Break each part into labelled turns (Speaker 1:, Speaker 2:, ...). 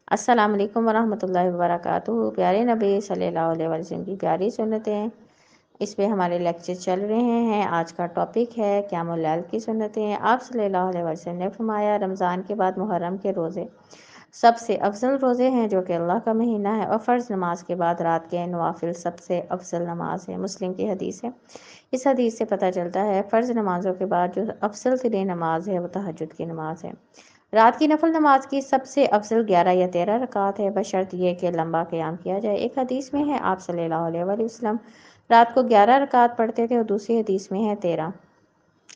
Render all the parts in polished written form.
Speaker 1: السلام علیکم ورحمۃ اللہ وبرکاتہ۔ پیارے نبی صلی اللہ علیہ وسلم کی پیاری سنتیں، اس پہ ہمارے لیکچر چل رہے ہیں۔ آج کا ٹاپک ہے قیام اللیل کی سنتیں۔ آپ صلی اللہ علیہ وسلم نے فرمایا، رمضان کے بعد محرم کے روزے سب سے افضل روزے ہیں جو کہ اللہ کا مہینہ ہے، اور فرض نماز کے بعد رات کے نوافل سب سے افضل نماز ہے۔ مسلم کی حدیث ہے۔ اس حدیث سے پتہ چلتا ہے فرض نمازوں کے بعد جو افضل ترین نماز ہے وہ تہجد کی نماز ہے۔ رات کی نفل نماز کی سب سے افضل 11 یا 13 رکعت ہے، بشرط یہ کہ لمبا قیام کیا جائے۔ ایک حدیث میں ہے آپ صلی اللہ علیہ وسلم رات کو 11 رکعت پڑھتے تھے، اور دوسری حدیث میں ہے 13۔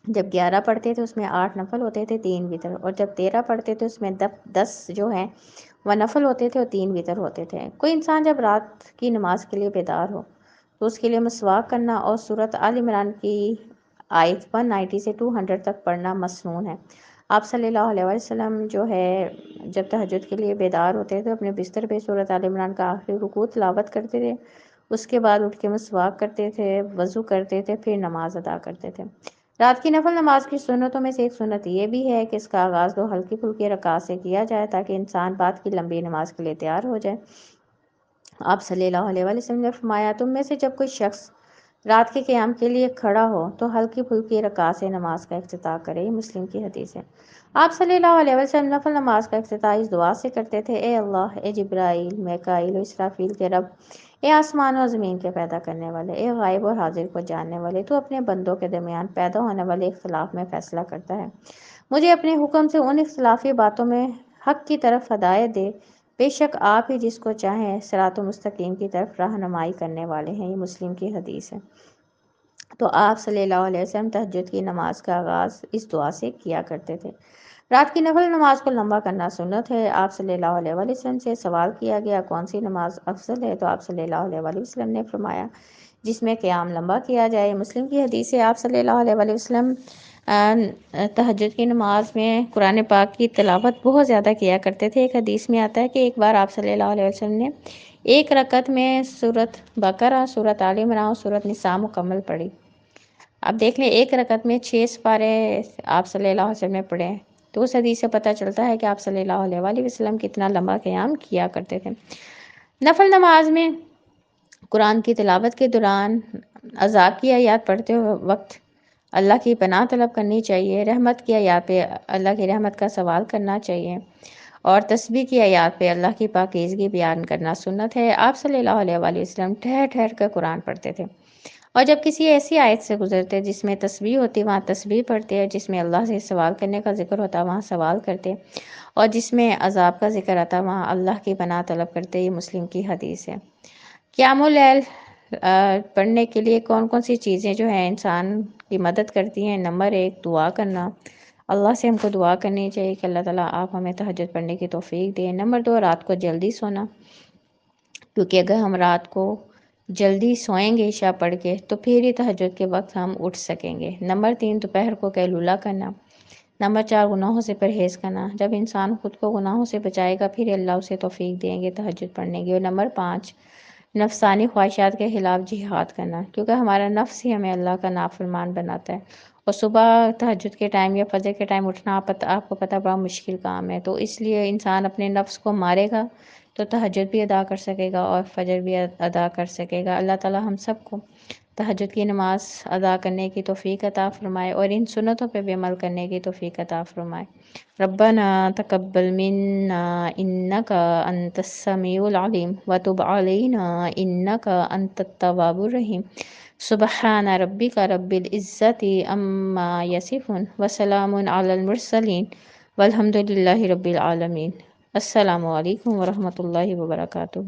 Speaker 1: جب 11 پڑھتے تھے اس میں 8 نفل ہوتے تھے، 3 وتر، اور جب 13 پڑھتے تھے اس میں 10 جو ہیں وہ نفل ہوتے تھے اور 3 وتر ہوتے تھے۔ کوئی انسان جب رات کی نماز کے لیے بیدار ہو تو اس کے لیے مسواک کرنا اور سورۃ آل عمران کی آیت 190 سے 200 تک پڑھنا مسنون ہے۔ آپ صلی اللہ علیہ وسلم جو ہے جب تہجد کے لیے بیدار ہوتے تھے اپنے بستر پہ سورۃ آل عمران کا آخری رکوع تلاوت کرتے تھے، اس کے بعد اٹھ کے مسواک کرتے تھے، وضو کرتے تھے، پھر نماز ادا کرتے تھے۔ رات کی نفل نماز کی سنتوں میں سے ایک سنت یہ بھی ہے کہ اس کا آغاز 2 ہلکی پھلکی رکعات سے کیا جائے تاکہ انسان بعد کی لمبی نماز کے لیے تیار ہو جائے۔ آپ صلی اللہ علیہ وسلم نے فرمایا، تم میں سے جب کوئی شخص رات کے قیام کے لیے کھڑا ہو تو ہلکی پھلکی رکعات سے نماز کا افتتاح کرے۔ یہ مسلم کی حدیث ہے۔ آپ صلی اللہ علیہ وسلم نفل نماز کا افتتاح اس دعا سے کرتے تھے، اے اللہ، اے جبرائیل، میکائیل و اسرافیل کے رب، اے آسمان و زمین کے پیدا کرنے والے، اے غائب اور حاضر کو جاننے والے، تو اپنے بندوں کے درمیان پیدا ہونے والے اختلاف میں فیصلہ کرتا ہے، مجھے اپنے حکم سے ان اختلافی باتوں میں حق کی طرف ہدایت دے، بے شک آپ ہی جس کو چاہیں صراط مستقیم کی طرف رہنمائی کرنے والے ہیں۔ یہ مسلم کی حدیث ہے۔ تو آپ صلی اللہ علیہ وسلم تہجد کی نماز کا آغاز اس دعا سے کیا کرتے تھے۔ رات کی نفل نماز کو لمبا کرنا سنت ہے۔ آپ صلی اللہ علیہ وسلم سے سوال کیا گیا کون سی نماز افضل ہے، تو آپ صلی اللہ علیہ وسلم نے فرمایا جس میں قیام لمبا کیا جائے۔ مسلم کی حدیث ہے۔ آپ صلی اللہ علیہ وسلم تہجد کی نماز میں قرآن پاک کی تلاوت بہت زیادہ کیا کرتے تھے۔ ایک حدیث میں آتا ہے کہ ایک بار آپ صلی اللہ علیہ وسلم نے ایک رکعت میں سورۃ بقرہ، سورۃ آل عمران اور سورۃ نساء مکمل پڑھی۔ اب دیکھ لیں ایک رکعت میں 6 سپارے آپ صلی اللہ علیہ وسلم نے پڑھے، تو اس حدیث سے پتہ چلتا ہے کہ آپ صلی اللہ علیہ وسلم کتنا لمبا قیام کیا کرتے تھے۔ نفل نماز میں قرآن کی تلاوت کے دوران عذاب کی آیات پڑھتے وقت اللہ کی پناہ طلب کرنی چاہیے، رحمت کی آیات پہ اللہ کی رحمت کا سوال کرنا چاہیے، اور تسبیح کی آیات پہ اللہ کی پاکیزگی بیان کرنا سنت ہے۔ آپ صلی اللہ علیہ وسلم ٹھہر ٹھہر کر قرآن پڑھتے تھے، اور جب کسی ایسی آیت سے گزرتے جس میں تسبیح ہوتی وہاں تسبیح پڑھتے، جس میں اللہ سے سوال کرنے کا ذکر ہوتا وہاں سوال کرتے، اور جس میں عذاب کا ذکر آتا وہاں اللہ کی پناہ طلب کرتے۔ یہ مسلم کی حدیث ہے۔ قیام اللیل پڑھنے کے لیے کون کون سی چیزیں جو ہیں انسان کی مدد کرتی ہیں؟ نمبر 1 دعا کرنا، اللہ سے ہم کو دعا کرنی چاہیے کہ اللہ تعالیٰ آپ ہمیں تہجد پڑھنے کی توفیق دیں۔ نمبر 2 رات کو جلدی سونا، کیونکہ اگر ہم رات کو جلدی سوئیں گے عشاء پڑھ کے تو پھر ہی تہجد کے وقت ہم اٹھ سکیں گے۔ نمبر 3 دوپہر کو قیلولہ کرنا۔ نمبر 4 گناہوں سے پرہیز کرنا، جب انسان خود کو گناہوں سے بچائے گا پھر اللہ اسے توفیق دیں گے تہجد پڑھنے کی۔ اور نمبر 5 نفسانی خواہشات کے خلاف جہاد کرنا، کیونکہ ہمارا نفس ہی ہمیں اللہ کا نافرمان بناتا ہے، اور صبح تہجد کے ٹائم یا فجر کے ٹائم اٹھنا آپ کو پتہ بڑا مشکل کام ہے، تو اس لیے انسان اپنے نفس کو مارے گا تو تہجد بھی ادا کر سکے گا اور فجر بھی ادا کر سکے گا۔ اللہ تعالیٰ ہم سب کو تہجد کی نماز ادا کرنے کی توفیق عطا فرمائے اور ان سنتوں پہ بھی عمل کرنے کی توفیق عطا فرمائے۔ ربنا تقبل منا انک انت السمیع العلیم وتب علینا انک انت التواب الرحیم۔ سبحان ربک رب العزت عما یصفون وسلام علی المرسلین والحمد للہ رب العالمین۔ السلام علیکم ورحمۃ اللہ وبرکاتہ۔